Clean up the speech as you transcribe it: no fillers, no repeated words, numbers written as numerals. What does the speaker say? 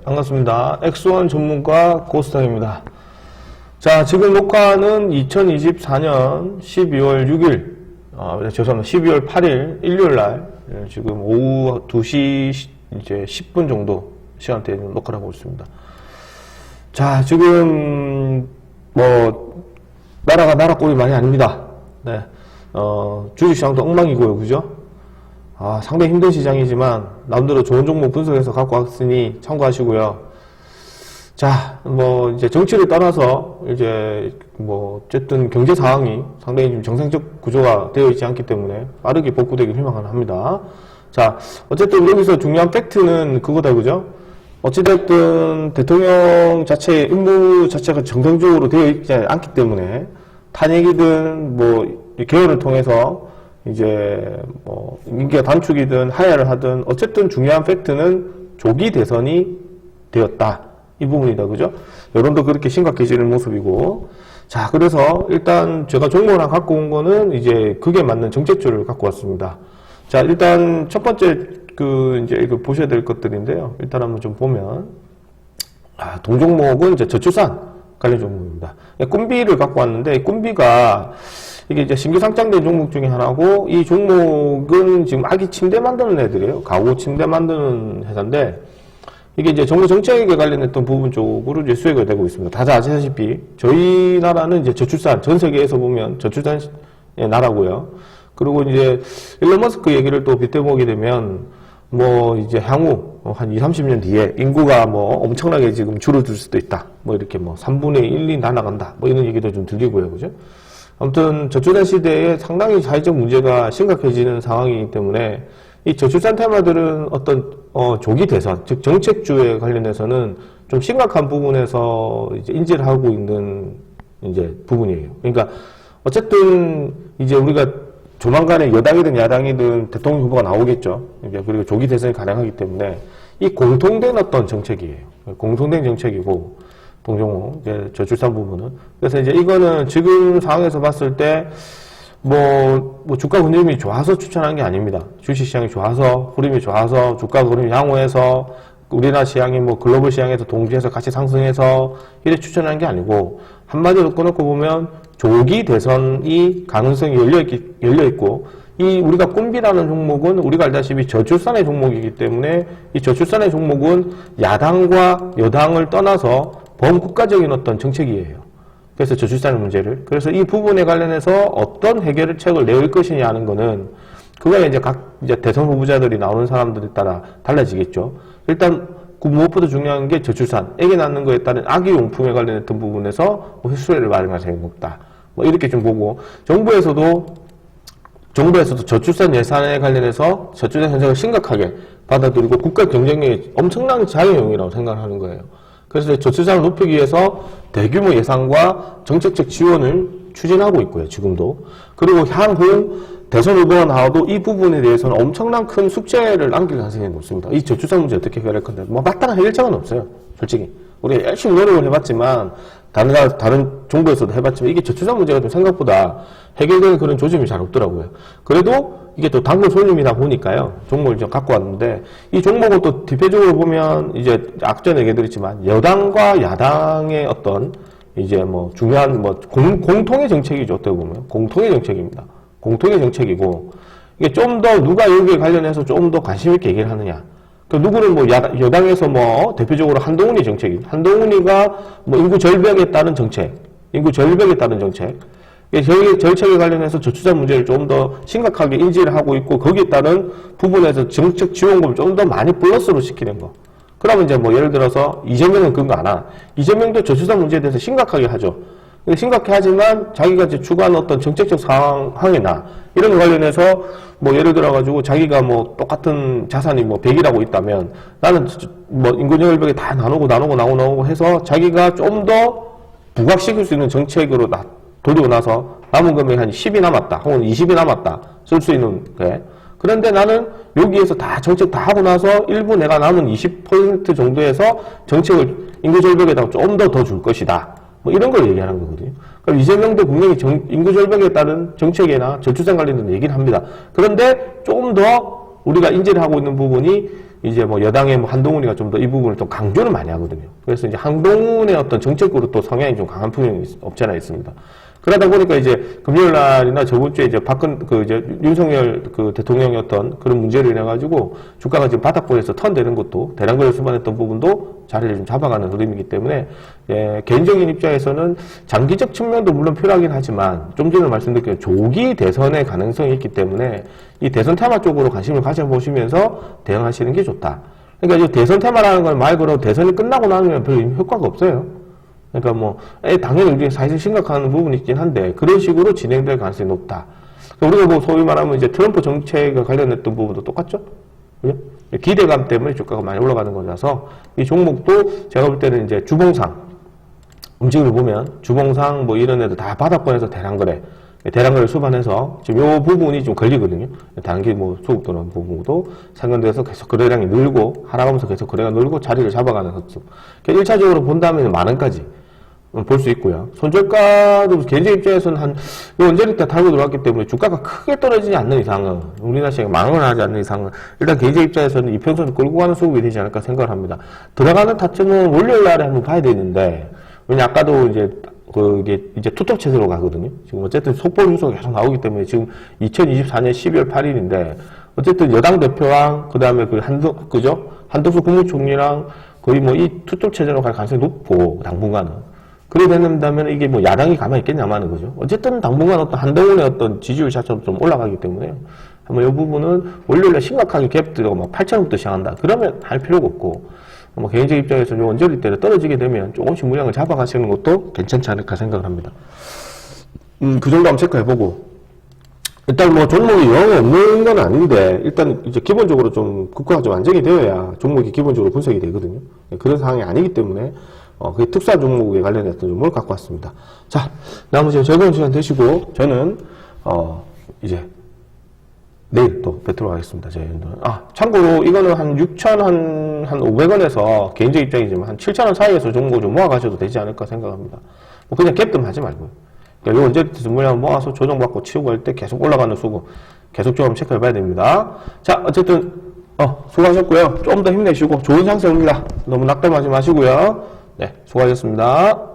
반갑습니다. 엑스원 전문가 고스탁입니다. 자, 지금 녹화는 2024년 12월 6일, 죄송합니다. 12월 8일, 일요일날, 지금 오후 2시 이제 10분 정도 시간대에 녹화를 하고 있습니다. 자, 지금, 나라가 나라 꼴이 많이 아닙니다. 네. 주식시장도 엉망이고요. 그죠? 상당히 힘든 시장이지만, 나름대로 좋은 종목 분석해서 갖고 왔으니 참고하시고요. 자, 이제 정치를 떠나서, 어쨌든 경제 상황이 상당히 좀 정상적 구조가 되어 있지 않기 때문에 빠르게 복구되길 희망합니다. 자, 어쨌든 여기서 중요한 팩트는 그거다, 그죠? 어찌됐든 대통령 자체의 임무 자체가 정상적으로 되어 있지 않기 때문에 탄핵이든 개헌을 통해서 임기가 단축이든 하야를 하든 어쨌든 중요한 팩트는 조기 대선이 되었다. 이 부분이다. 그죠? 여론도 그렇게 심각해지는 모습이고. 자, 그래서 일단 제가 종목을 하나 갖고 온 거는 그게 맞는 정책주를 갖고 왔습니다. 자, 일단 첫 번째 이거 보셔야 될 것들인데요. 일단 한번 좀 보면, 동종목은 저출산 관련 종목입니다. 꿈비를 갖고 왔는데, 꿈비가 이게 신규 상장된 종목 중에 하나고, 이 종목은 지금 아기 침대 만드는 애들이에요. 가구 침대 만드는 회사인데, 이게 정부 정책에 관련했던 부분 쪽으로 수혜가 되고 있습니다. 다들 아시다시피, 저희 나라는 저출산, 전 세계에서 보면 저출산의 나라고요. 그리고 일론 머스크 얘기를 또 빗대보게 되면, 향후, 한 20, 30년 뒤에 인구가 엄청나게 지금 줄어들 수도 있다. 이렇게 3분의 1, 2 날아간다. 이런 얘기도 좀 들리고요. 그죠? 아무튼, 저출산 시대에 상당히 사회적 문제가 심각해지는 상황이기 때문에, 이 저출산 테마들은 어떤, 조기 대선, 즉, 정책주에 관련해서는 좀 심각한 부분에서 인지를 하고 있는, 부분이에요. 그러니까, 어쨌든, 우리가 조만간에 여당이든 야당이든 대통령 후보가 나오겠죠. 그리고 조기 대선이 가능하기 때문에 이 공통된 어떤 정책이에요. 공통된 정책이고, 동종목, 저출산 부분은. 그래서 이거는 지금 상황에서 봤을 때, 주가 흐름이 좋아서 추천한 게 아닙니다. 주식 시장이 좋아서, 흐름이 좋아서, 주가 흐름이 양호해서, 우리나라 시장이 글로벌 시장에서 동지에서 같이 상승해서, 이래 추천한 게 아니고, 한마디로 끊고 보면, 조기 대선이 가능성이 열려있고, 우리가 꿈비라는 종목은 우리가 알다시피 저출산의 종목이기 때문에, 이 저출산의 종목은 야당과 여당을 떠나서 범국가적인 어떤 정책이에요. 그래서 저출산의 문제를. 그래서 이 부분에 관련해서 어떤 해결책을 내올 것이냐 하는 거는, 그거야 각 대선 후보자들이 나오는 사람들에 따라 달라지겠죠. 일단, 무엇보다 중요한 게 저출산, 애기 낳는 거에 따른 아기용품에 관련했던 부분에서 수혜를 마련할 생각이 없다. 이렇게 좀 보고, 정부에서도 저출산 예산에 관련해서 저출산 현상을 심각하게 받아들이고 국가 경쟁력이 엄청난 자유형이라고 생각하는 거예요. 그래서 저출산을 높이기 위해서 대규모 예산과 정책적 지원을 추진하고 있고요, 지금도. 그리고 향후 대선 후보가 나와도 이 부분에 대해서는 엄청난 큰 숙제를 남길 가능성이 높습니다. 이 저출산 문제 어떻게 해결할 건데, 마땅한 해결책은 없어요, 솔직히. 우리가 열심히 노력을 해봤지만, 다른 정부에서도 해봤지만, 이게 저출산 문제가 좀 생각보다 해결되는 그런 조짐이 잘 없더라고요. 그래도 이게 또 당근 손님이다 보니까요, 종목을 좀 갖고 왔는데, 이 종목은 또 대표적으로 보면, 악전 얘기드렸지만, 여당과 야당의 어떤, 중요한, 공통의 정책이죠, 어떻게 보면. 공통의 정책입니다. 공통의 정책이고, 이게 좀 더 누가 여기에 관련해서 좀 더 관심있게 얘기를 하느냐. 누구는 여당에서 대표적으로 한동훈이 정책이, 한동훈이가 인구 절벽에 따른 정책, 절책에 관련해서 저출산 문제를 좀 더 심각하게 인지를 하고 있고, 거기에 따른 부분에서 정책 지원금을 좀 더 많이 플러스로 시키는 거. 그러면 예를 들어서 이재명은 그런 거 안 하나. 이재명도 저출산 문제에 대해서 심각하게 하죠. 심각해 하지만 자기가 추구하는 어떤 정책적 상황이나 이런 거 관련해서 예를 들어가지고 자기가 똑같은 자산이 100이라고 있다면 나는 인구 절벽에 다 나누고 해서 자기가 좀 더 부각시킬 수 있는 정책으로 돌리고 나서 남은 금액이 한 10이 남았다 혹은 20이 남았다 쓸 수 있는 게. 그런데 나는 여기에서 다 정책 다 하고 나서 일부 내가 남은 20% 정도에서 정책을 인구 절벽에다가 좀 더 줄 것이다. 이런 걸 얘기하는 거거든요. 그럼 이재명도 분명히 인구 절벽에 따른 정책이나 저출산 관련된 얘기를 합니다. 그런데 조금 더 우리가 인지를 하고 있는 부분이 이제 뭐 여당의 뭐 한동훈이가 좀 더 이 부분을 좀 강조를 많이 하거든요. 그래서 이제 한동훈의 어떤 정책으로 또 성향이 좀 강한 부분이 없지 않아 있습니다. 그러다 보니까 이제 금요일 날이나 저번 주에 이제 이제 윤석열 그 대통령의 어떤 그런 문제를 인해가지고 주가가 지금 바닥권에서 턴되는 것도 대량거래 수반했던 부분도 자리를 좀 잡아가는 흐름이기 때문에, 예, 개인적인 입장에서는 장기적 측면도 물론 필요하긴 하지만 좀 전에 말씀드린 조기 대선의 가능성이 있기 때문에 이 대선 테마 쪽으로 관심을 가져보시면서 대응하시는 게 좋다. 그러니까 이 대선 테마라는 건 말 그대로 대선이 끝나고 나면 별 효과가 없어요. 그러니까 뭐 당연히 우리 사실 심각한 부분이 있긴 한데 그런 식으로 진행될 가능성이 높다. 우리가 뭐 소위 말하면 이제 트럼프 정책과 관련했던 부분도 똑같죠? 그죠? 기대감 때문에 주가가 많이 올라가는 거라서 이 종목도 제가 볼 때는 이제 주봉상 움직임을 보면 주봉상 뭐 이런 애들 다 바닥권에서 대량거래 수반해서 지금 요 부분이 좀 걸리거든요. 단기 뭐 수급 도는 부분도 상관돼서 계속 거래량이 늘고 하락하면서 계속 거래가 늘고 자리를 잡아가는 흡수. 1차적으로 본다면 만원까지 볼 수 있고요. 손절가도 개인적 입장에서는 한 원저리 때 달고 들어왔기 때문에 주가가 크게 떨어지지 않는 이상은, 우리나라 시장이 망을 하지 않는 이상은 일단 개인적 입장에서는 이평선을 끌고 가는 수급이 되지 않을까 생각을 합니다. 들어가는 타점은 월요일 날에 한번 봐야 되는데, 왜냐 아까도 이제 이게 이제 투톱 체제로 가거든요. 지금 어쨌든 속보 뉴스가 계속 나오기 때문에 지금 2024년 12월 8일인데 어쨌든 여당 대표랑 그다음에 한덕수 국무총리랑 거의 뭐 이 투톱 체제로 갈 가능성이 높고 당분간은. 그래 된다면 이게 뭐 야당이 가만히 있겠냐마는 거죠. 어쨌든 당분간 어떤 한동훈의 어떤 지지율 자체도 좀 올라가기 때문에 한번 이 부분은 월요일에 심각하게 갭 들어가 막 8천원부터 시작한다. 그러면 할 필요가 없고, 뭐 개인적 입장에서 요 원저리 때를 떨어지게 되면 조금씩 물량을 잡아가시는 것도 괜찮지 않을까 생각을 합니다. 그 정도 한번 체크해보고, 일단 뭐 종목이 영 없는 건 아닌데 일단 이제 기본적으로 좀 국가가 좀 안정이 되어야 종목이 기본적으로 분석이 되거든요. 그런 상황이 아니기 때문에 그게 특수한 종목에 관련했던 종목을 갖고 왔습니다. 자, 나머지 즐거운 시간 되시고 저는 이제 내일 또 뵙도록 하겠습니다. 참고로 이거는 한 6,500원에서 개인적 입장이지만 한 7,000원 사이에서 종목을 좀 모아가셔도 되지 않을까 생각합니다. 뭐 그냥 갭등 하지 말고요. 그러니까 요 언제부터 물량 모아서 조정받고 치우고 할 때 계속 올라가는 수급 계속 좀 체크해봐야 됩니다. 자, 어쨌든 수고하셨고요. 좀 더 힘내시고 좋은 상승입니다. 너무 낙담하지 마시고요. 네, 수고하셨습니다.